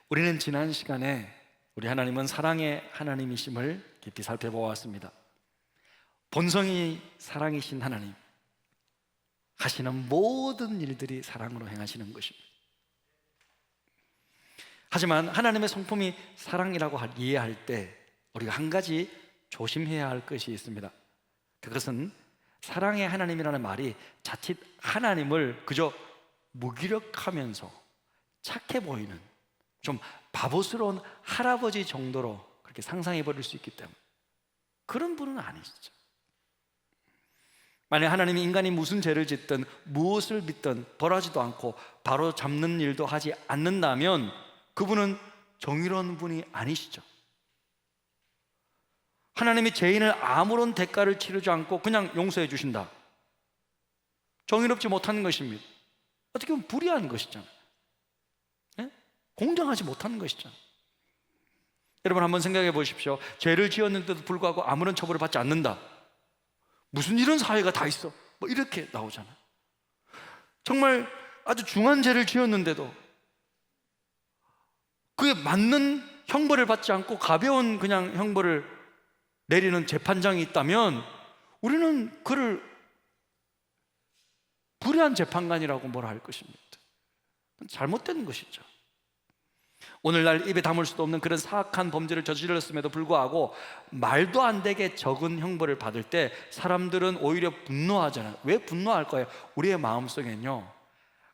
우리는 지난 시간에 우리 하나님은 사랑의 하나님이심을 깊이 살펴보았습니다. 본성이 사랑이신 하나님, 하시는 모든 일들이 사랑으로 행하시는 것입니다. 하지만 하나님의 성품이 사랑이라고 이해할 때 우리가 한 가지 조심해야 할 것이 있습니다. 그것은 사랑의 하나님이라는 말이 자칫 하나님을 그저 무기력하면서 착해 보이는 좀 바보스러운 할아버지 정도로 그렇게 상상해 버릴 수 있기 때문에 그런 분은 아니시죠. 만약 하나님이 인간이 무슨 죄를 짓든 무엇을 믿든 벌하지도 않고 바로 잡는 일도 하지 않는다면 그분은 정의로운 분이 아니시죠. 하나님이 죄인을 아무런 대가를 치르지 않고 그냥 용서해 주신다. 정의롭지 못한 것입니다. 어떻게 보면 불의한 것이잖아요. 네? 공정하지 못한 것이잖아요. 여러분 한번 생각해 보십시오. 죄를 지었는데도 불구하고 아무런 처벌을 받지 않는다. 무슨 이런 사회가 다 있어? 뭐 이렇게 나오잖아요. 정말 아주 중한 죄를 지었는데도 그에 맞는 형벌을 받지 않고 가벼운 그냥 형벌을 내리는 재판장이 있다면 우리는 그를 불의한 재판관이라고 뭐라 할 것입니다. 잘못된 것이죠. 오늘날 입에 담을 수도 없는 그런 사악한 범죄를 저질렀음에도 불구하고 말도 안 되게 적은 형벌을 받을 때 사람들은 오히려 분노하잖아요. 왜 분노할 거예요? 우리의 마음속에는요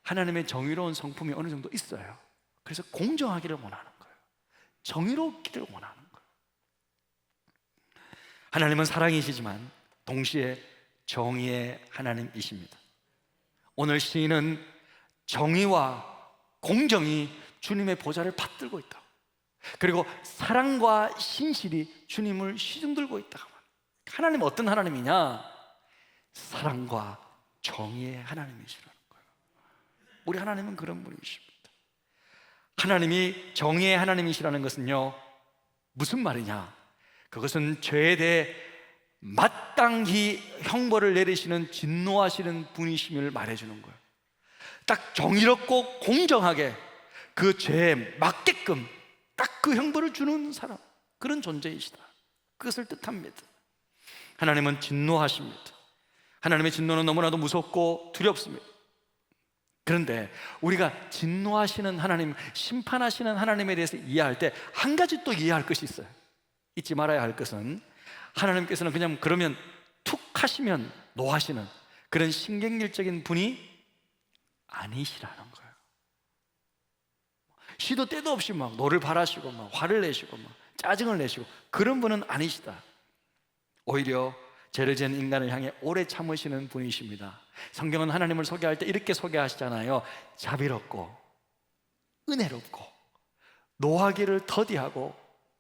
하나님의 정의로운 성품이 어느 정도 있어요. 그래서 공정하기를 원하는 거예요. 정의롭기를 원하는 거예요. 하나님은 사랑이시지만 동시에 정의의 하나님이십니다. 오늘 시인은 정의와 공정이 주님의 보좌를 받들고 있다. 그리고 사랑과 신실이 주님을 시중들고 있다. 하나님은 어떤 하나님이냐? 사랑과 정의의 하나님이시라는 거예요. 우리 하나님은 그런 분이십니다. 하나님이 정의의 하나님이시라는 것은요 무슨 말이냐? 그것은 죄에 대해 마땅히 형벌을 내리시는 진노하시는 분이심을 말해주는 거예요. 딱 정의롭고 공정하게 그 죄에 맞게끔 딱 그 형벌을 주는 사람, 그런 존재이시다. 그것을 뜻합니다. 하나님은 진노하십니다. 하나님의 진노는 너무나도 무섭고 두렵습니다. 그런데 우리가 진노하시는 하나님, 심판하시는 하나님에 대해서 이해할 때 한 가지 또 이해할 것이 있어요. 잊지 말아야 할 것은 하나님께서는 그냥 그러면 툭 하시면 노하시는 그런 신경질적인 분이 아니시라는 거예요. 시도 때도 없이 막 노를 바라시고 막 화를 내시고 막 짜증을 내시고 그런 분은 아니시다. 오히려 죄를 지은 인간을 향해 오래 참으시는 분이십니다. 성경은 하나님을 소개할 때 이렇게 소개하시잖아요. 자비롭고 은혜롭고 노하기를 더디하고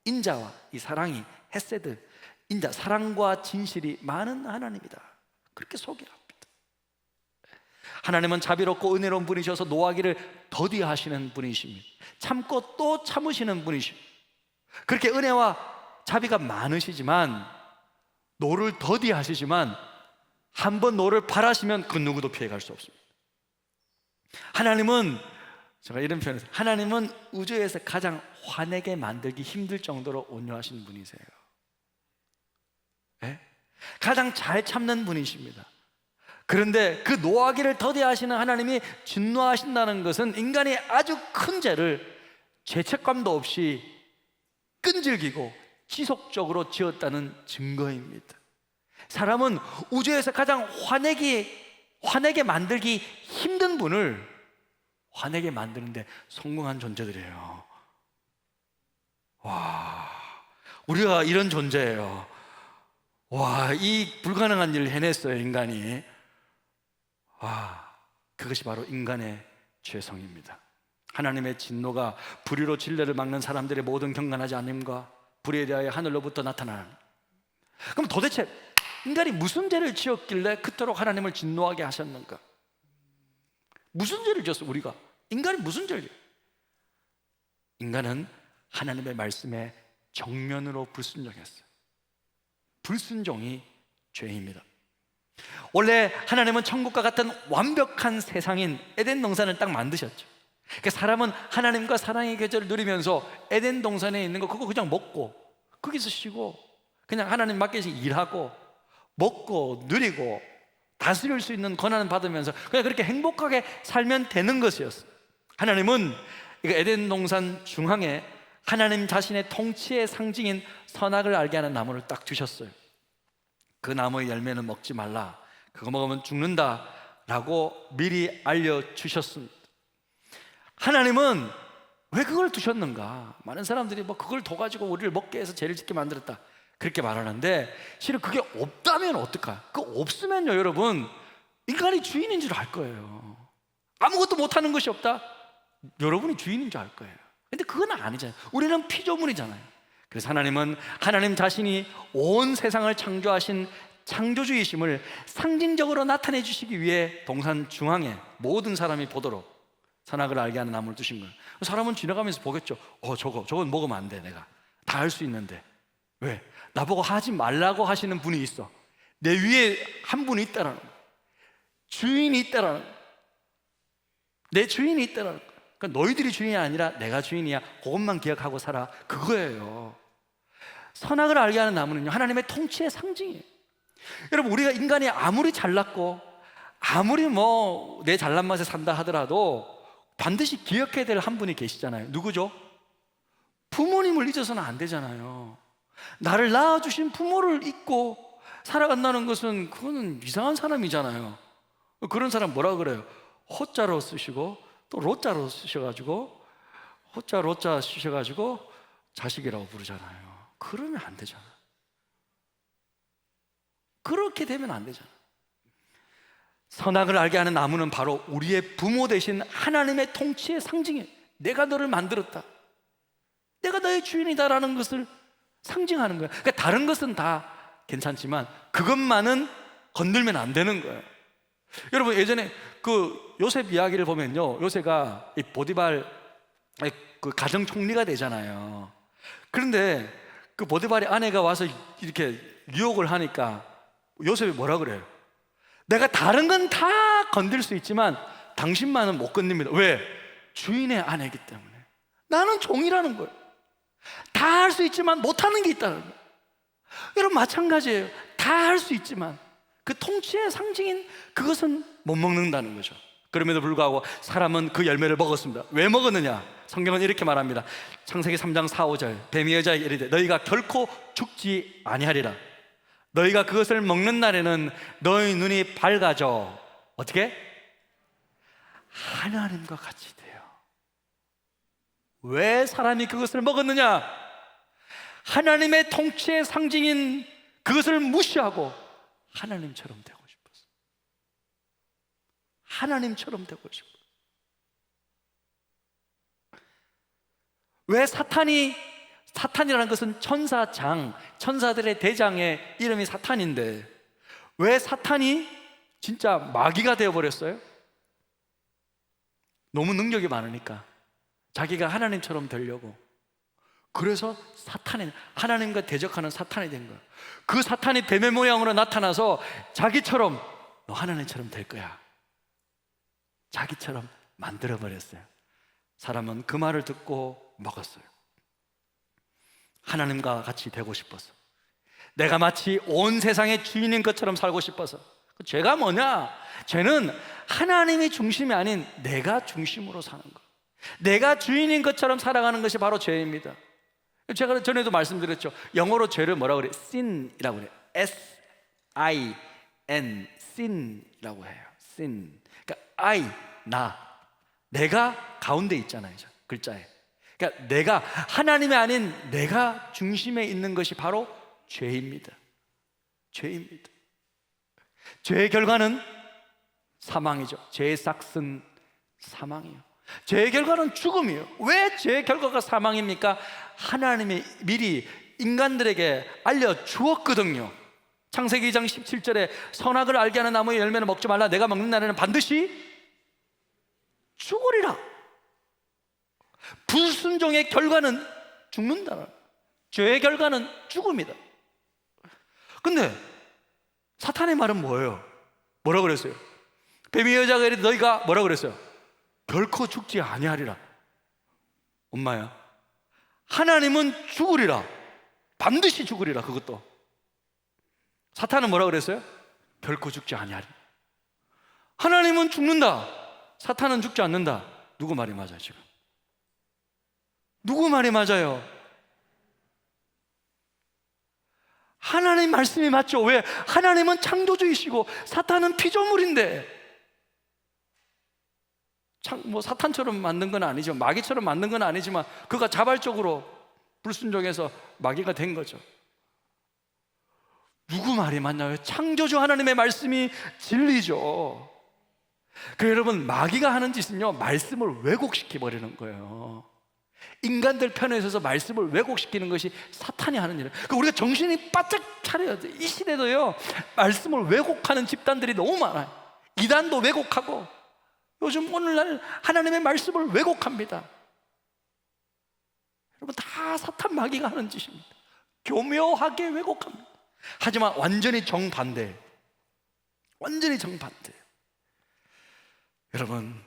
인자와 이 사랑이 헤세드, 인자, 사랑과 진실이 많은 하나님이다. 그렇게 소개합니다. 하나님은 자비롭고 은혜로운 분이셔서 노하기를 더디하시는 분이십니다. 참고 또 참으시는 분이십니다. 그렇게 은혜와 자비가 많으시지만 노를 더디하시지만 한번 노를 바라시면 그 누구도 피해갈 수 없습니다. 하나님은 제가 이런 표현을 해요. 하나님은 우주에서 가장 화내게 만들기 힘들 정도로 온유하신 분이세요. 네? 가장 잘 참는 분이십니다. 그런데 그 노하기를 더디하시는 하나님이 진노하신다는 것은 인간이 아주 큰 죄를 죄책감도 없이 끈질기고 지속적으로 지었다는 증거입니다. 사람은 우주에서 가장 화내게 만들기 힘든 분을 화내게 만드는데 성공한 존재들이에요. 와, 우리가 이런 존재예요. 와, 이 불가능한 일을 해냈어요, 인간이. 와, 그것이 바로 인간의 죄성입니다. 하나님의 진노가 불의로 진례를 막는 사람들의 모든 경건하지 않음과 불의에 대하여 하늘로부터 나타나는. 그럼 도대체 인간이 무슨 죄를 지었길래 그토록 하나님을 진노하게 하셨는가? 무슨 죄를 지었어? 우리가 인간이 무슨 죄를 지었어? 인간은 하나님의 말씀에 정면으로 불순종했어요. 불순종이 죄입니다. 원래 하나님은 천국과 같은 완벽한 세상인 에덴 동산을 딱 만드셨죠. 그러니까 사람은 하나님과 사랑의 계절을 누리면서 에덴 동산에 있는 거 그거 그냥 먹고 거기서 쉬고 그냥 하나님 맡겨서 일하고 먹고 누리고 다스릴 수 있는 권한을 받으면서 그냥 그렇게 행복하게 살면 되는 것이었어요. 하나님은 이거 에덴 동산 중앙에 하나님 자신의 통치의 상징인 선악을 알게 하는 나무를 딱 주셨어요. 그 나무의 열매는 먹지 말라, 그거 먹으면 죽는다 라고 미리 알려주셨습니다. 하나님은 왜 그걸 두셨는가? 많은 사람들이 뭐 그걸 둬가지고 우리를 먹게 해서 죄를 짓게 만들었다 그렇게 말하는데, 실은 그게 없다면 어떡할까? 그 없으면요 여러분, 인간이 주인인 줄 알 거예요. 아무것도 못하는 것이 없다? 여러분이 주인인 줄 알 거예요. 근데 그건 아니잖아요. 우리는 피조물이잖아요. 그래서 하나님은 하나님 자신이 온 세상을 창조하신 창조주이심을 상징적으로 나타내 주시기 위해 동산 중앙에 모든 사람이 보도록 선악을 알게 하는 나무를 두신 거예요. 사람은 지나가면서 보겠죠. 저건 먹으면 안 돼. 내가 다 할 수 있는데. 왜? 나보고 하지 말라고 하시는 분이 있어. 내 위에 한 분이 있다라는 거예요. 주인이 있다라는 거예요. 내 주인이 있다라는 거예요. 그러니까 너희들이 주인이 아니라 내가 주인이야. 그것만 기억하고 살아. 그거예요. 선악을 알게 하는 나무는요, 하나님의 통치의 상징이에요. 여러분, 우리가 인간이 아무리 잘났고 아무리 뭐 내 잘난 맛에 산다 하더라도 반드시 기억해야 될 한 분이 계시잖아요. 누구죠? 부모님을 잊어서는 안 되잖아요. 나를 낳아주신 부모를 잊고 살아간다는 것은 그거는 이상한 사람이잖아요. 그런 사람 뭐라 그래요? 호자로 쓰시고 또 로자로 쓰셔가지고 호자 로자 쓰셔가지고 자식이라고 부르잖아요. 그러면 안 되잖아. 그렇게 되면 안 되잖아. 선악을 알게 하는 나무는 바로 우리의 부모 되신 하나님의 통치의 상징이에요. 내가 너를 만들었다, 내가 너의 주인이다라는 것을 상징하는 거예요. 그러니까 다른 것은 다 괜찮지만 그것만은 건들면 안 되는 거예요. 여러분, 예전에 그 요셉 이야기를 보면요, 요셉가 이 보디발 그 가정 총리가 되잖아요. 그런데 그 보디발의 아내가 와서 이렇게 유혹을 하니까 요셉이 뭐라 그래요? 내가 다른 건 다 건들 수 있지만 당신만은 못 건립니다. 왜? 주인의 아내이기 때문에. 나는 종이라는 거예요. 다 할 수 있지만 못하는 게 있다는 거예요. 여러분, 마찬가지예요. 다 할 수 있지만 그 통치의 상징인 그것은 못 먹는다는 거죠. 그럼에도 불구하고 사람은 그 열매를 먹었습니다. 왜 먹었느냐? 성경은 이렇게 말합니다. 창세기 3장 4, 5절, 뱀이 여자에게 이르되 너희가 결코 죽지 아니하리라. 너희가 그것을 먹는 날에는 너희 눈이 밝아져 어떻게? 하나님과 같이 돼요. 왜 사람이 그것을 먹었느냐? 하나님의 통치의 상징인 그것을 무시하고 하나님처럼 되고 싶었어. 하나님처럼 되고 싶어. 왜 사탄이라는 것은 천사장, 천사들의 대장의 이름이 사탄인데 왜 사탄이 진짜 마귀가 되어버렸어요? 너무 능력이 많으니까 자기가 하나님처럼 되려고. 그래서 하나님과 대적하는 사탄이 된 거예요. 그 사탄이 뱀의 모양으로 나타나서 자기처럼 너 하나님처럼 될 거야, 자기처럼 만들어버렸어요. 사람은 그 말을 듣고 먹었어요. 하나님과 같이 되고 싶어서, 내가 마치 온 세상의 주인인 것처럼 살고 싶어서. 죄가 뭐냐? 죄는 하나님이 중심이 아닌 내가 중심으로 사는 것, 내가 주인인 것처럼 살아가는 것이 바로 죄입니다. 제가 전에도 말씀드렸죠. 영어로 죄를 뭐라고 그래요? sin이라고 그래요. S-I-N, sin이라고 해요. sin. 그러니까 I, 나, 내가 가운데 있잖아요, 글자에. 그러니까 내가, 하나님이 아닌 내가 중심에 있는 것이 바로 죄입니다. 죄입니다. 죄의 결과는 사망이죠. 죄의 싹은 사망이에요. 죄의 결과는 죽음이에요. 왜 죄의 결과가 사망입니까? 하나님이 미리 인간들에게 알려주었거든요. 창세기 2장 17절에 선악을 알게 하는 나무의 열매는 먹지 말라. 내가 먹는 날에는 반드시 죽으리라. 불순종의 결과는 죽는다. 죄의 결과는 죽음이다. 근데 사탄의 말은 뭐예요? 뭐라고 그랬어요? 뱀이 여자가 이르되 너희가 뭐라고 그랬어요? 결코 죽지 아니하리라. 엄마야, 하나님은 죽으리라. 반드시 죽으리라. 그것도 사탄은 뭐라 그랬어요? 결코 죽지 아니하리라. 하나님은 죽는다, 사탄은 죽지 않는다. 누구 말이 맞아요 지금? 누구 말이 맞아요? 하나님 말씀이 맞죠. 왜? 하나님은 창조주이시고 사탄은 피조물인데, 뭐 사탄처럼 만든 건 아니죠, 마귀처럼 만든 건 아니지만 그가 자발적으로 불순종해서 마귀가 된 거죠. 누구 말이 맞나요? 창조주 하나님의 말씀이 진리죠. 그 여러분, 마귀가 하는 짓은요, 말씀을 왜곡시켜 버리는 거예요. 인간들 편에 있어서 말씀을 왜곡시키는 것이 사탄이 하는 일이에요. 그러니까 우리가 정신이 바짝 차려야 돼요. 이 시대도요, 말씀을 왜곡하는 집단들이 너무 많아요. 이단도 왜곡하고, 요즘 오늘날 하나님의 말씀을 왜곡합니다. 여러분, 다 사탄 마귀가 하는 짓입니다. 교묘하게 왜곡합니다. 하지만 완전히 정반대예요. 완전히 정반대예요. 여러분,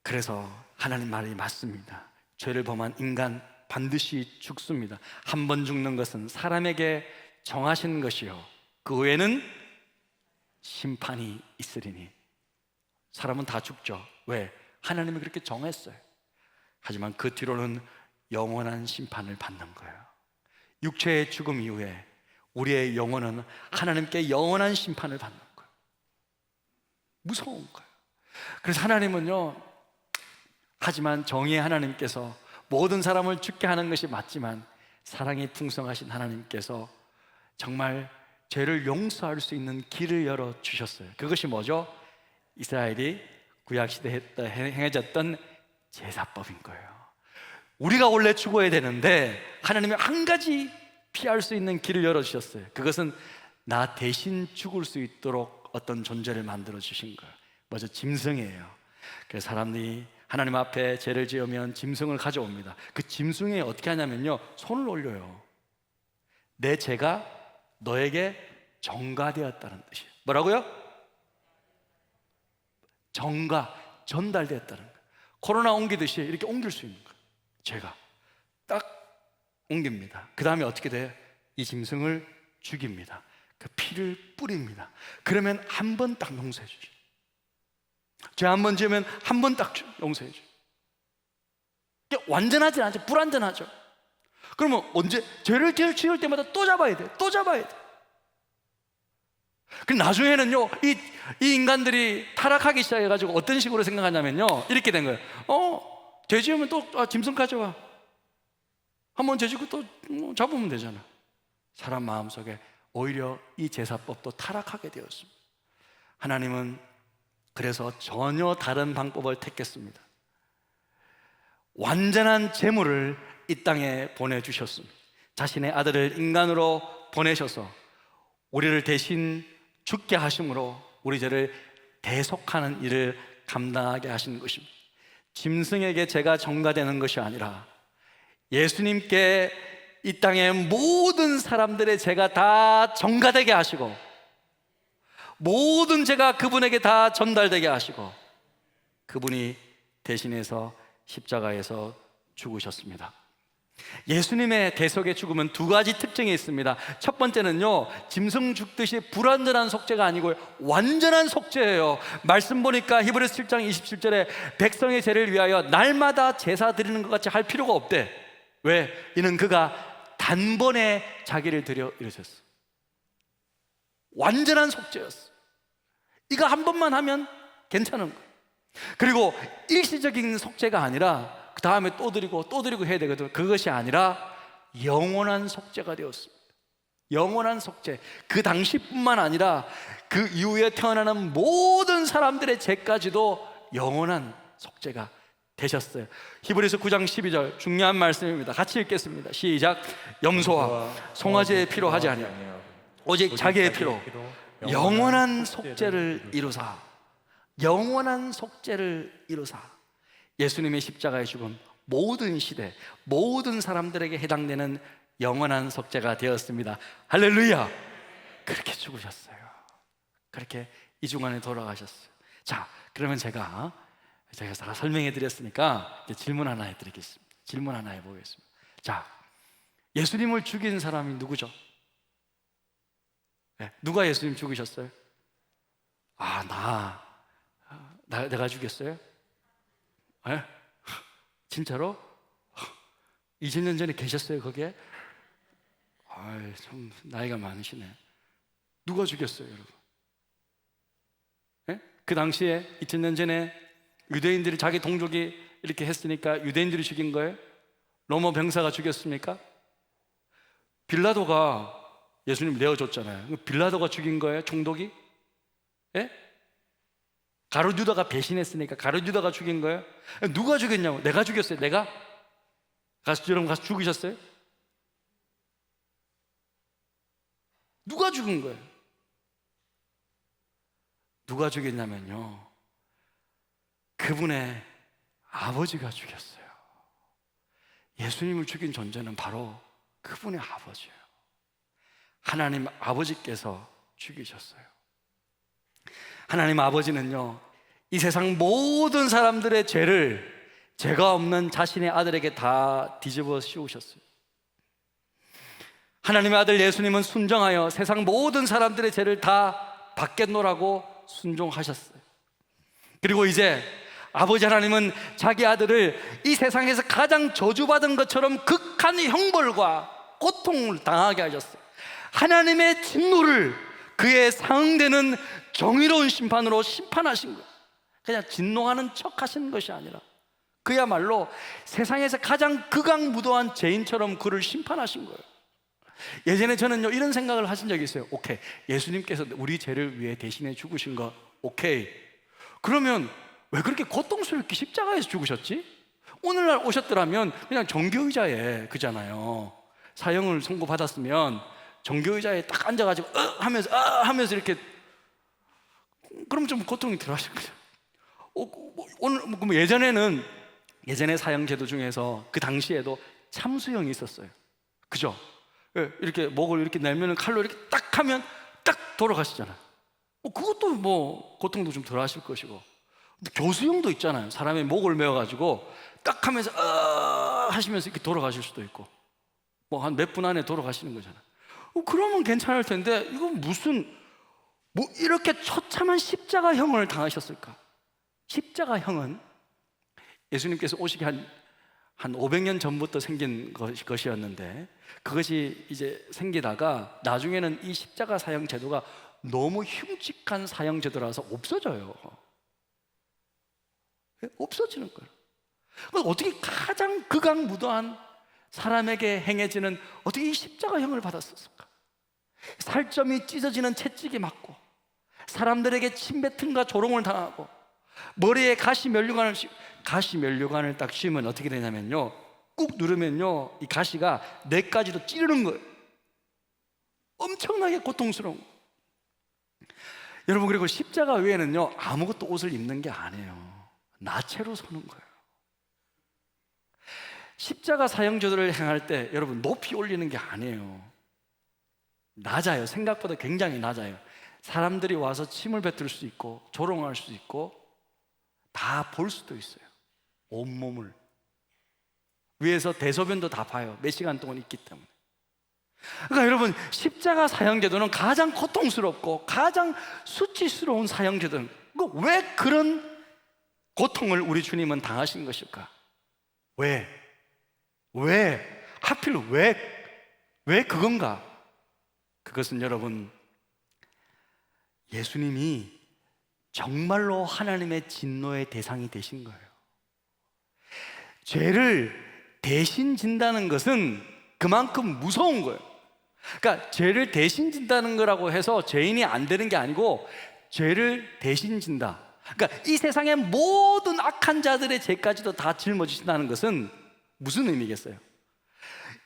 그래서 하나님 말이 맞습니다. 죄를 범한 인간 반드시 죽습니다. 한 번 죽는 것은 사람에게 정하신 것이요, 그 후에는 심판이 있으리니. 사람은 다 죽죠. 왜? 하나님이 그렇게 정했어요. 하지만 그 뒤로는 영원한 심판을 받는 거예요. 육체의 죽음 이후에 우리의 영혼은 하나님께 영원한 심판을 받는 거예요. 무서운 거예요. 그래서 하나님은요, 하지만 정의의 하나님께서 모든 사람을 죽게 하는 것이 맞지만, 사랑이 풍성하신 하나님께서 정말 죄를 용서할 수 있는 길을 열어주셨어요. 그것이 뭐죠? 이스라엘이 구약시대에 행해졌던 제사법인 거예요. 우리가 원래 죽어야 되는데 하나님이 한 가지 피할 수 있는 길을 열어주셨어요. 그것은 나 대신 죽을 수 있도록 어떤 존재를 만들어 주신 거예요. 먼저 짐승이에요. 그래서 사람들이 하나님 앞에 죄를 지으면 짐승을 가져옵니다. 그 짐승에 어떻게 하냐면요, 손을 올려요. 내 죄가 너에게 전가되었다는 뜻이에요. 뭐라고요? 전가, 전달되었다는 거예요. 코로나 옮기듯이 이렇게 옮길 수 있는 거예요. 죄가 딱 옮깁니다. 그 다음에 어떻게 돼요? 이 짐승을 죽입니다. 그 피를 뿌립니다. 그러면 한 번 딱 용서해 주죠. 죄 한 번 지으면 한 번 딱 용서해 줘요. 완전하지 않죠. 불완전하죠. 그러면 언제 죄를 지을 때마다 또 잡아야 돼요. 또 잡아야 돼요. 그 나중에는요, 이 인간들이 타락하기 시작해가지고 어떤 식으로 생각하냐면요, 이렇게 된 거예요. 죄 지으면 또 짐승 가져와. 한번 죄 지고 또 잡으면 되잖아. 사람 마음속에 오히려 이 제사법도 타락하게 되었습니다. 하나님은 그래서 전혀 다른 방법을 택했습니다. 완전한 제물을 이 땅에 보내주셨습니다. 자신의 아들을 인간으로 보내셔서 우리를 대신 죽게 하심으로 우리 죄를 대속하는 일을 감당하게 하신 것입니다. 짐승에게 죄가 전가되는 것이 아니라 예수님께 이 땅의 모든 사람들의 죄가 다 전가되게 하시고, 모든 죄가 그분에게 다 전달되게 하시고, 그분이 대신해서 십자가에서 죽으셨습니다. 예수님의 대속의 죽음은 두 가지 특징이 있습니다. 첫 번째는요, 짐승 죽듯이 불완전한 속죄가 아니고 완전한 속죄예요. 말씀 보니까 히브리서 7장 27절에 백성의 죄를 위하여 날마다 제사 드리는 것 같이 할 필요가 없대. 왜? 이는 그가 단번에 자기를 드려 이르셨어. 완전한 속죄였어. 이거 한 번만 하면 괜찮은 거예요. 그리고 일시적인 속죄가 아니라 그 다음에 또 드리고 해야 되거든. 그것이 아니라 영원한 속죄가 되었습니다. 영원한 속죄. 그 당시뿐만 아니라 그 이후에 태어나는 모든 사람들의 죄까지도 영원한 속죄가 되셨어요. 히브리서 9장 12절 중요한 말씀입니다. 같이 읽겠습니다. 시작. 염소와 송아지의 피로 하지 아니하며 오직 자기의 피로 영원한 속죄를 이루사. 영원한 속죄를 이루사. 예수님의 십자가의 죽음, 모든 시대, 모든 사람들에게 해당되는 영원한 속죄가 되었습니다. 할렐루야. 그렇게 죽으셨어요. 그렇게 이 중간에 돌아가셨어요. 자, 그러면 제가 제가 다 설명해 드렸으니까 이제 질문 하나 해드리겠습니다. 질문 하나 해보겠습니다. 자, 예수님을 죽인 사람이 누구죠? 네, 누가 예수님 죽이셨어요? 내가 죽였어요? 네? 진짜로? 20년 전에 계셨어요 거기에? 좀 나이가 많으시네. 누가 죽였어요 여러분? 네? 그 당시에 2000년 전에 유대인들이 자기 동족이 이렇게 했으니까 유대인들이 죽인 거예요? 로마 병사가 죽였습니까? 빌라도가 예수님 내어줬잖아요. 빌라도가 죽인 거예요? 총독이? 예? 가룟 유다가 배신했으니까 가룟 유다가 죽인 거예요? 누가 죽였냐고? 내가 죽였어요. 내가? 여러분 가서 죽이셨어요? 누가 죽은 거예요? 누가 죽였냐면요, 그분의 아버지가 죽였어요. 예수님을 죽인 존재는 바로 그분의 아버지예요. 하나님 아버지께서 죽이셨어요. 하나님 아버지는요, 이 세상 모든 사람들의 죄를 죄가 없는 자신의 아들에게 다 뒤집어 씌우셨어요. 하나님의 아들 예수님은 순종하여 세상 모든 사람들의 죄를 다 받겠노라고 순종하셨어요. 그리고 이제 아버지 하나님은 자기 아들을 이 세상에서 가장 저주받은 것처럼 극한의 형벌과 고통을 당하게 하셨어요. 하나님의 진노를 그에 상응되는 정의로운 심판으로 심판하신 거예요. 그냥 진노하는 척 하신 것이 아니라 그야말로 세상에서 가장 극악무도한 죄인처럼 그를 심판하신 거예요. 예전에 저는요 이런 생각을 하신 적이 있어요. 오케이, 예수님께서 우리 죄를 위해 대신해 죽으신 거 오케이, 그러면 왜 그렇게 고통스럽게 십자가에서 죽으셨지? 오늘날 오셨더라면 그냥 정교의자에, 그잖아요, 사형을 선고받았으면 정교의자에 딱 앉아가지고 하면서 이렇게, 그럼 좀 고통이 덜 하실 거죠. 오늘 예전에 사형제도 중에서 그 당시에도 참수형이 있었어요. 그죠? 이렇게 목을 이렇게 내면 칼로 이렇게 딱 하면 딱 돌아가시잖아요. 그것도 뭐 고통도 좀 덜 하실 것이고, 교수형도 있잖아요. 사람의 목을 메어가지고 딱 하면서 하시면서 이렇게 돌아가실 수도 있고, 뭐 한 몇 분 안에 돌아가시는 거잖아요. 그러면 괜찮을 텐데 이건 무슨 이렇게 처참한 십자가형을 당하셨을까? 십자가형은 예수님께서 오시기 한 500년 전부터 생긴 것이었는데, 그것이 이제 생기다가 나중에는 이 십자가 사형 제도가 너무 흉측한 사형 제도라서 없어져요. 없어지는 거예요. 어떻게 가장 극악무도한 사람에게 행해지는 어떻게 이 십자가형을 받았었을까? 살점이 찢어지는 채찍이 맞고, 사람들에게 침뱉음과 조롱을 당하고, 머리에 가시 면류관을 딱 씌우면 어떻게 되냐면요, 꾹 누르면요 이 가시가 뇌까지도 찌르는 거예요. 엄청나게 고통스러운 거예요. 여러분, 그리고 십자가 외에는요 아무것도 옷을 입는 게 아니에요. 나체로 서는 거예요. 십자가 사형제도를 행할 때 여러분 높이 올리는 게 아니에요. 낮아요. 생각보다 굉장히 낮아요. 사람들이 와서 침을 뱉을 수 있고 조롱할 수 있고 다 볼 수도 있어요. 온몸을 위에서 대소변도 다 봐요. 몇 시간 동안 있기 때문에. 그러니까 여러분, 십자가 사형제도는 가장 고통스럽고 가장 수치스러운 사형제도는, 왜 그런 고통을 우리 주님은 당하신 것일까? 왜? 하필 왜 그건가? 그것은 여러분, 예수님이 정말로 하나님의 진노의 대상이 되신 거예요. 죄를 대신 진다는 것은 그만큼 무서운 거예요. 그러니까 죄를 대신 진다는 거라고 해서 죄인이 안 되는 게 아니고, 죄를 대신 진다, 그러니까 이 세상의 모든 악한 자들의 죄까지도 다 짊어지신다는 것은 무슨 의미겠어요?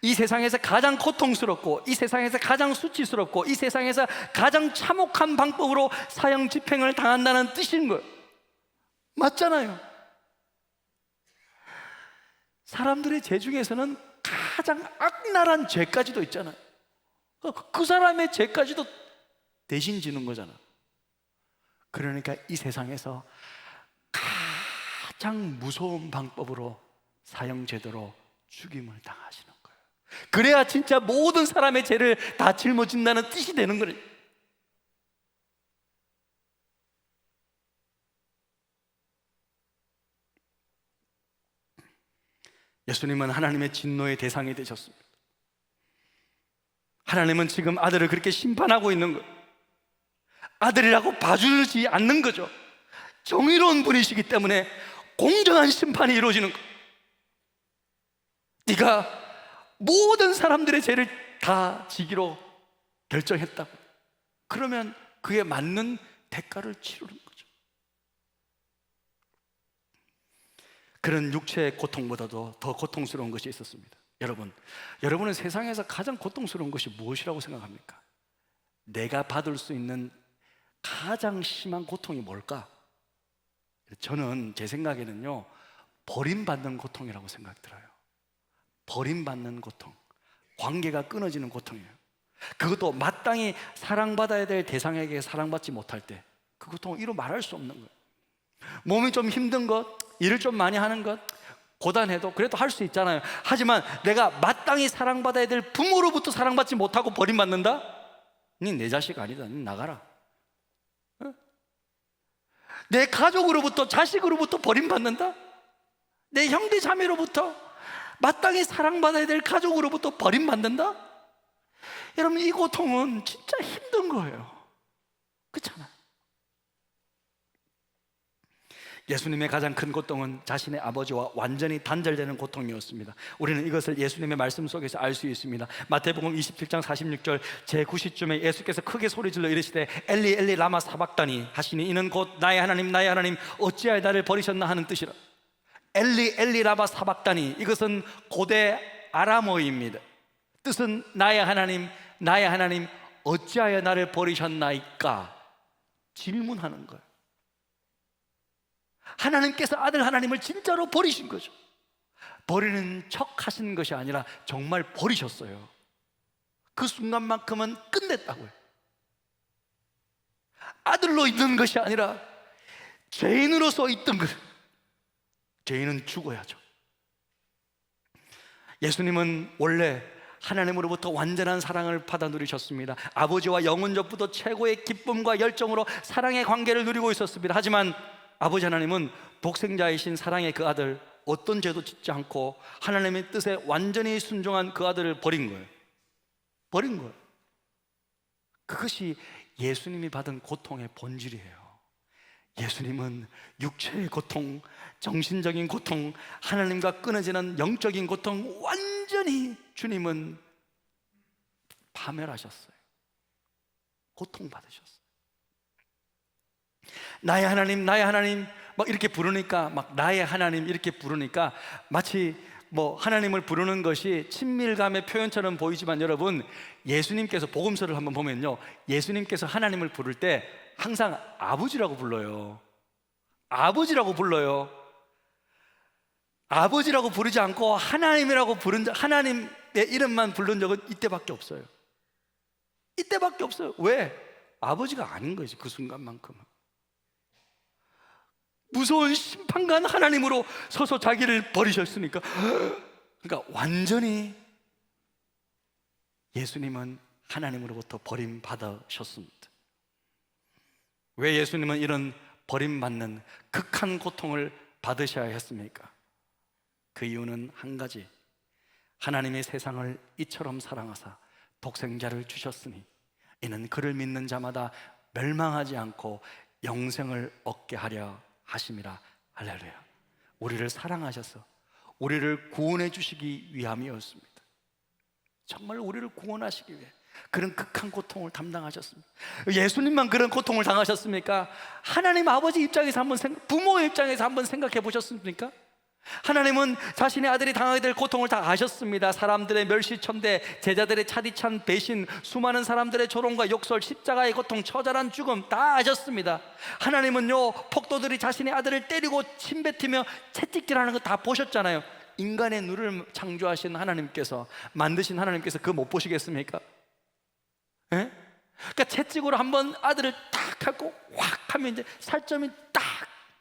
이 세상에서 가장 고통스럽고, 이 세상에서 가장 수치스럽고, 이 세상에서 가장 참혹한 방법으로 사형 집행을 당한다는 뜻인 거예요. 맞잖아요. 사람들의 죄 중에서는 가장 악랄한 죄까지도 있잖아요. 그 사람의 죄까지도 대신 지는 거잖아. 그러니까 이 세상에서 가장 무서운 방법으로 사형제도로 죽임을 당하시는 거예요. 그래야 진짜 모든 사람의 죄를 다 짊어진다는 뜻이 되는 거예요. 예수님은 하나님의 진노의 대상이 되셨습니다. 하나님은 지금 아들을 그렇게 심판하고 있는 거예요. 아들이라고 봐주지 않는 거죠. 정의로운 분이시기 때문에 공정한 심판이 이루어지는 거예요. 네가 모든 사람들의 죄를 다 지기로 결정했다고, 그러면 그에 맞는 대가를 치르는 거죠. 그런 육체의 고통보다도 더 고통스러운 것이 있었습니다. 여러분은 세상에서 가장 고통스러운 것이 무엇이라고 생각합니까? 내가 받을 수 있는 가장 심한 고통이 뭘까? 저는 제 생각에는요, 버림받는 고통이라고 생각이 들어요. 버림받는 고통, 관계가 끊어지는 고통이에요. 그것도 마땅히 사랑받아야 될 대상에게 사랑받지 못할 때, 그 고통을 이루 말할 수 없는 거예요. 몸이 좀 힘든 것, 일을 좀 많이 하는 것, 고단해도 그래도 할 수 있잖아요. 하지만 내가 마땅히 사랑받아야 될 부모로부터 사랑받지 못하고 버림받는다? 니 내 자식 아니다, 니 나가라. 내 가족으로부터, 자식으로부터 버림받는다? 내 형제 자매로부터, 마땅히 사랑받아야 될 가족으로부터 버림받는다? 여러분, 이 고통은 진짜 힘든 거예요. 그렇잖아요. 예수님의 가장 큰 고통은 자신의 아버지와 완전히 단절되는 고통이었습니다. 우리는 이것을 예수님의 말씀 속에서 알 수 있습니다. 마태복음 27장 46절, 제9시쯤에 예수께서 크게 소리질러 이르시되 엘리 엘리 라마 사박다니 하시니 이는 곧 나의 하나님 나의 하나님 어찌하여 나를 버리셨나 하는 뜻이라. 엘리 엘리 라마 사박다니, 이것은 고대 아람어입니다. 뜻은 나의 하나님 나의 하나님 어찌하여 나를 버리셨나이까? 질문하는 거예요. 하나님께서 아들 하나님을 진짜로 버리신 거죠. 버리는 척 하신 것이 아니라 정말 버리셨어요. 그 순간만큼은 끝냈다고요. 아들로 있는 것이 아니라 죄인으로서 있던 거예요. 죄인은 죽어야죠. 예수님은 원래 하나님으로부터 완전한 사랑을 받아 누리셨습니다. 아버지와 영원전부터 최고의 기쁨과 열정으로 사랑의 관계를 누리고 있었습니다. 하지만 아버지 하나님은 독생자이신 사랑의 그 아들, 어떤 죄도 짓지 않고 하나님의 뜻에 완전히 순종한 그 아들을 버린 거예요. 버린 거예요. 그것이 예수님이 받은 고통의 본질이에요. 예수님은 육체의 고통, 정신적인 고통, 하나님과 끊어지는 영적인 고통, 완전히 주님은 파멸하셨어요. 고통받으셨어요. 나의 하나님 나의 하나님 막 이렇게 부르니까, 막 나의 하나님 이렇게 부르니까 마치 뭐 하나님을 부르는 것이 친밀감의 표현처럼 보이지만, 여러분, 예수님께서 복음서를 한번 보면요, 예수님께서 하나님을 부를 때 항상 아버지라고 불러요. 아버지라고 불러요. 아버지라고 부르지 않고 하나님이라고 하나님의 이름만 부른 적은 이때밖에 없어요. 이때밖에 없어요. 왜? 아버지가 아닌 거지, 그 순간만큼은. 무서운 심판관 하나님으로 서서 자기를 버리셨으니까. 그러니까 완전히 예수님은 하나님으로부터 버림받으셨습니다. 왜 예수님은 이런 버림받는 극한 고통을 받으셔야 했습니까? 그 이유는 한 가지, 하나님의 세상을 이처럼 사랑하사 독생자를 주셨으니 이는 그를 믿는 자마다 멸망하지 않고 영생을 얻게 하려 하심이라. 할렐루야. 우리를 사랑하셔서 우리를 구원해 주시기 위함이었습니다. 정말 우리를 구원하시기 위해 그런 극한 고통을 담당하셨습니다. 예수님만 그런 고통을 당하셨습니까? 하나님 아버지 입장에서 부모의 입장에서 한번 생각해 보셨습니까? 하나님은 자신의 아들이 당하게 될 고통을 다 아셨습니다. 사람들의 멸시천대, 제자들의 차디찬 배신, 수많은 사람들의 조롱과 욕설, 십자가의 고통, 처절한 죽음 다 아셨습니다. 하나님은요, 폭도들이 자신의 아들을 때리고 침뱉으며 채찍질하는 거 다 보셨잖아요. 인간의 눈을 창조하신 하나님께서, 만드신 하나님께서 그거 못 보시겠습니까? 예? 그러니까 채찍으로 한번 아들을 딱 하고 확 하면 이제 살점이 딱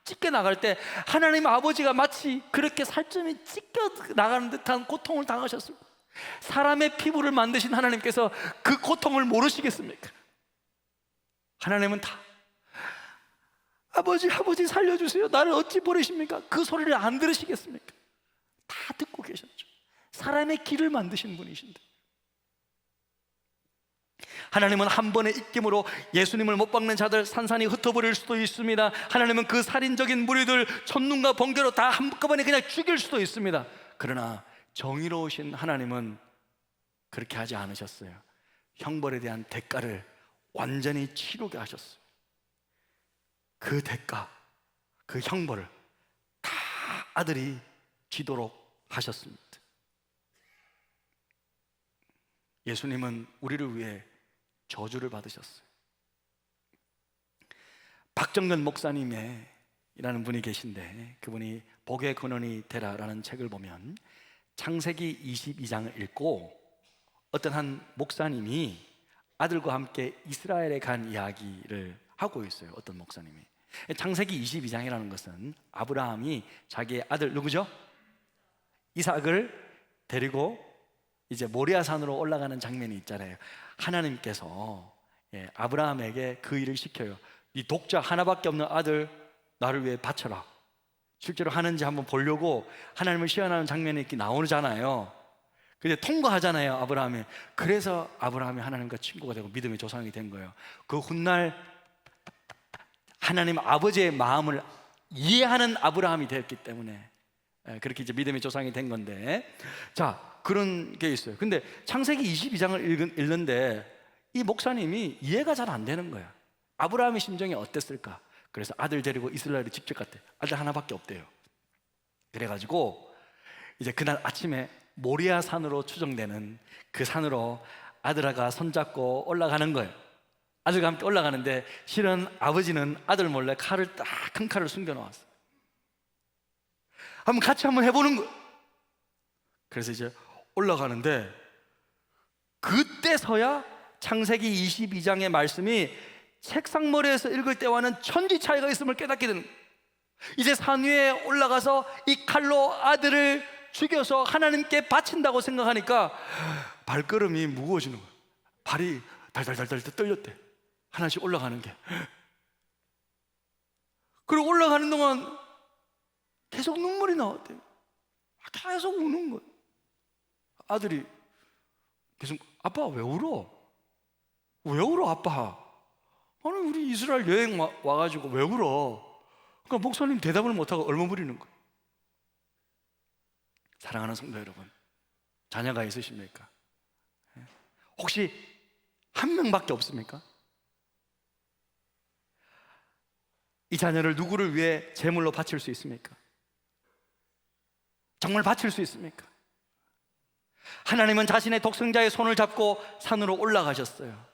찢겨 나갈 때 하나님 아버지가 마치 그렇게 살점이 찢겨 나가는 듯한 고통을 당하셨습니다. 사람의 피부를 만드신 하나님께서 그 고통을 모르시겠습니까? 하나님은 다 아버지 살려주세요, 나를 어찌 버리십니까? 그 소리를 안 들으시겠습니까? 다 듣고 계셨죠. 사람의 길을 만드신 분이신데, 하나님은 한 번의 입김으로 예수님을 못 박는 자들 산산이 흩어버릴 수도 있습니다. 하나님은 그 살인적인 무리들 천눈과 번개로 다 한꺼번에 그냥 죽일 수도 있습니다. 그러나 정의로우신 하나님은 그렇게 하지 않으셨어요. 형벌에 대한 대가를 완전히 치르게 하셨어요. 그 대가, 그 형벌을 다 아들이 지도록 하셨습니다. 예수님은 우리를 위해 저주를 받으셨어요. 박정근 목사님이라는 분이 계신데, 그분이 복의 근원이 되라라는 책을 보면 창세기 22장을 읽고 어떤 한 목사님이 아들과 함께 이스라엘에 간 이야기를 하고 있어요. 어떤 목사님이. 창세기 22장이라는 것은 아브라함이 자기의 아들 누구죠? 이삭을 데리고 이제 모리아산으로 올라가는 장면이 있잖아요. 하나님께서 아브라함에게 그 일을 시켜요. 이 독자 하나밖에 없는 아들 나를 위해 바쳐라. 실제로 하는지 한번 보려고 하나님을 시험하는 장면이 이렇게 나오잖아요. 근데 통과하잖아요, 아브라함이. 그래서 아브라함이 하나님과 친구가 되고 믿음의 조상이 된 거예요. 그 훗날 하나님 아버지의 마음을 이해하는 아브라함이 되었기 때문에 그렇게 이제 믿음의 조상이 된 건데, 자, 그런 게 있어요. 근데 창세기 22장을 읽는데 이 목사님이 이해가 잘 안 되는 거야. 아브라함의 심정이 어땠을까? 그래서 아들 데리고 이스라엘에 직접 갔대. 아들 하나밖에 없대요. 그래가지고 이제 그날 아침에 모리아 산으로 추정되는 그 산으로 아들아가 손잡고 올라가는 거예요. 아들과 함께 올라가는데 실은 아버지는 아들 몰래 칼을 딱 큰 칼을 숨겨놓았어요. 같이 한번 해보는 거예요. 그래서 이제 올라가는데 그때서야 창세기 22장의 말씀이 책상머리에서 읽을 때와는 천지 차이가 있음을 깨닫게 되는 거예요. 이제 산 위에 올라가서 이 칼로 아들을 죽여서 하나님께 바친다고 생각하니까 발걸음이 무거워지는 거예요. 발이 달달달달 떨렸대. 하나씩 올라가는 게. 그리고 올라가는 동안 계속 눈물이 나왔대요. 계속 우는 거예요. 아들이 계속 아빠 왜 울어? 왜 울어 아빠? 아니 우리 이스라엘 여행 와가지고 왜 울어? 그러니까 목사님 대답을 못하고 얼머무리는 거예요. 사랑하는 성도 여러분, 자녀가 있으십니까? 혹시 한 명밖에 없습니까? 이 자녀를 누구를 위해 제물로 바칠 수 있습니까? 정말 바칠 수 있습니까? 하나님은 자신의 독생자의 손을 잡고 산으로 올라가셨어요.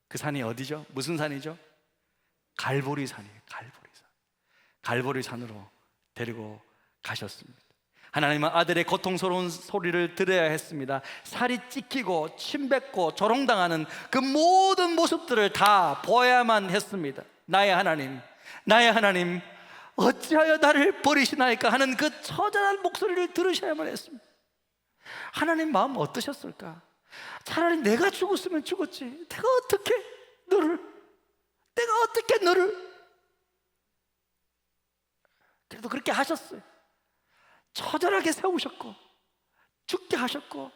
그 산이 어디죠? 무슨 산이죠? 갈보리 산이에요. 갈보리 산으로 데리고 가셨습니다. 하나님은 아들의 고통스러운 소리를 들어야 했습니다. 살이 찢기고 침 뱉고 조롱당하는 그 모든 모습들을 다 보아야만 했습니다. 나의 하나님 어찌하여 나를 버리시나이까 하는 그 처절한 목소리를 들으셔야만 했습니다. 하나님 마음 어떠셨을까? 차라리 내가 죽었으면 죽었지, 내가 어떻게 너를 그래도 그렇게 하셨어요. 처절하게 세우셨고 죽게 하셨고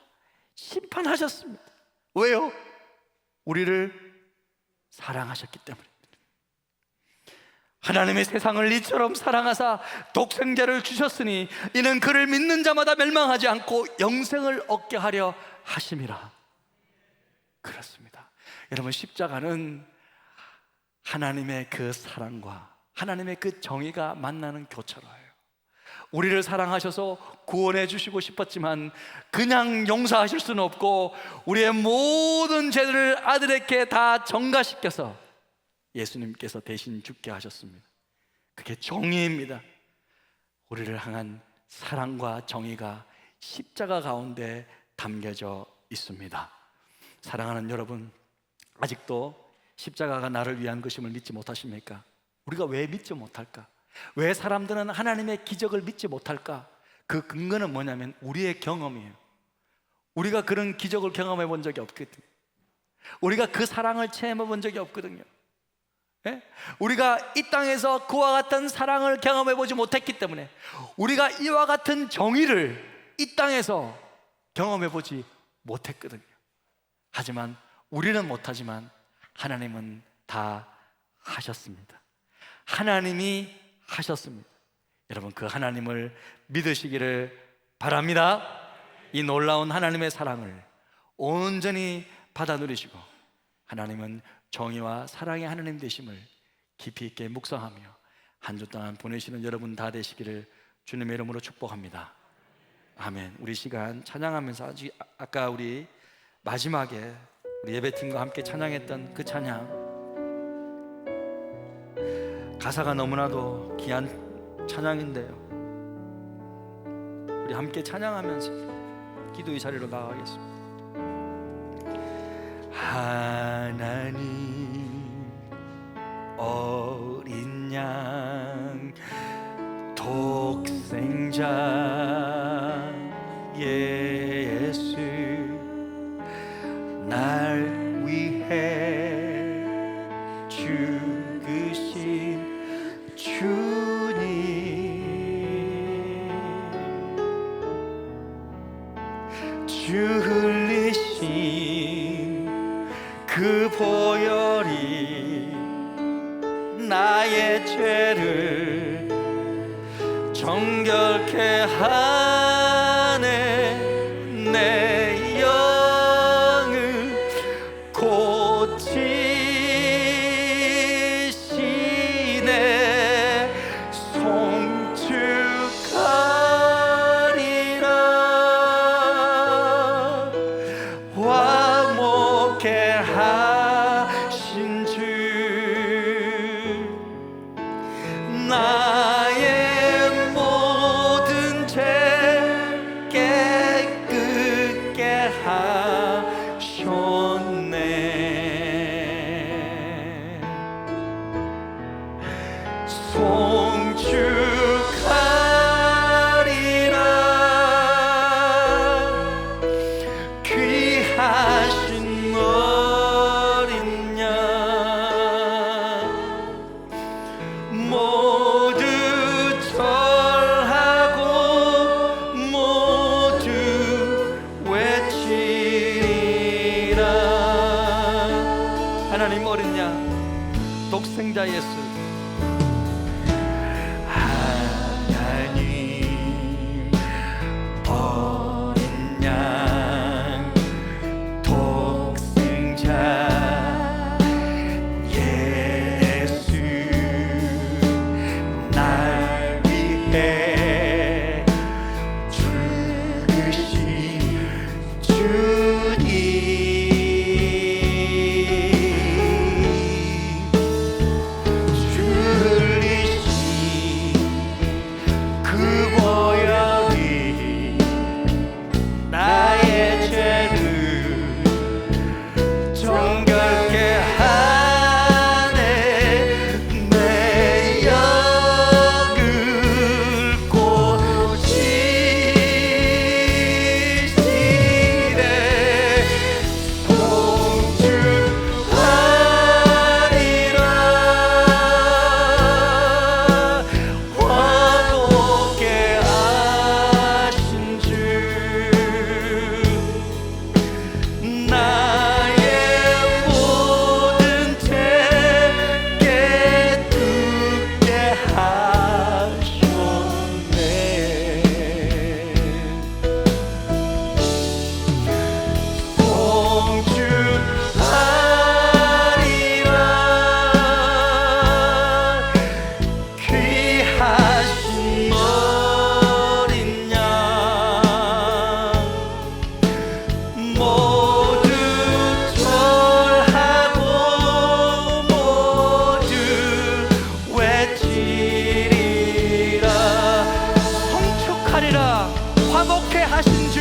심판하셨습니다. 왜요? 우리를 사랑하셨기 때문입니다. 하나님의 세상을 이처럼 사랑하사 독생자를 주셨으니 이는 그를 믿는 자마다 멸망하지 않고 영생을 얻게 하려 하심이라. 그렇습니다. 여러분, 십자가는 하나님의 그 사랑과 하나님의 그 정의가 만나는 교차로예요. 우리를 사랑하셔서 구원해 주시고 싶었지만 그냥 용서하실 수는 없고 우리의 모든 죄들을 아들에게 다 전가시켜서 예수님께서 대신 죽게 하셨습니다. 그게 정의입니다. 우리를 향한 사랑과 정의가 십자가 가운데 담겨져 있습니다. 사랑하는 여러분, 아직도 십자가가 나를 위한 것임을 믿지 못하십니까? 우리가 왜 믿지 못할까? 왜 사람들은 하나님의 기적을 믿지 못할까? 그 근거는 뭐냐면 우리의 경험이에요. 우리가 그런 기적을 경험해 본 적이 없거든요. 우리가 그 사랑을 체험해 본 적이 없거든요. 예? 우리가 이 땅에서 그와 같은 사랑을 경험해 보지 못했기 때문에, 우리가 이와 같은 정의를 이 땅에서 경험해 보지 못했거든요. 하지만 우리는 못하지만 하나님은 다 하셨습니다. 하나님이 하셨습니다. 여러분, 그 하나님을 믿으시기를 바랍니다. 이 놀라운 하나님의 사랑을 온전히 받아 누리시고, 하나님은 정의와 사랑의 하나님 되심을 깊이 있게 묵상하며 한 주 동안 보내시는 여러분 다 되시기를 주님의 이름으로 축복합니다. 아멘. 우리 시간 찬양하면서 아까 우리 마지막에 우리 예배팀과 함께 찬양했던 그 찬양, 가사가 너무나도 귀한 찬양인데요, 우리 함께 찬양하면서 기도의 자리로 나가겠습니다. 하나님 어린 양 독생자 예수, 날 위해 죽으신 주님, 주 흘리신 그 보혈이 나의 죄를 정결케 하네. 내 영을 고치시네. 송축하리라. 화목케 하신 주, 나의 모든 죄 깨끗게 하셨네. 송축하리라. 귀하신 어린 양 모두 절하고 모두 외치리라. 하나님 어린 양 독생자 예수, 하나님 어린 양 독생자 예수, 날 위해 죽으신 주님, 주 흘리신 그 보혈이 나의 죄를 정결케 하네. 내 영을 고치시네. 송축하리라. 화목케 하신 주, 나의 모든 죄 깨끗게 하셨네. 송축하리라. 귀하신 어린 양 모두 절하고 모두 외치리라. 송축하리라. 화목케 하신 주,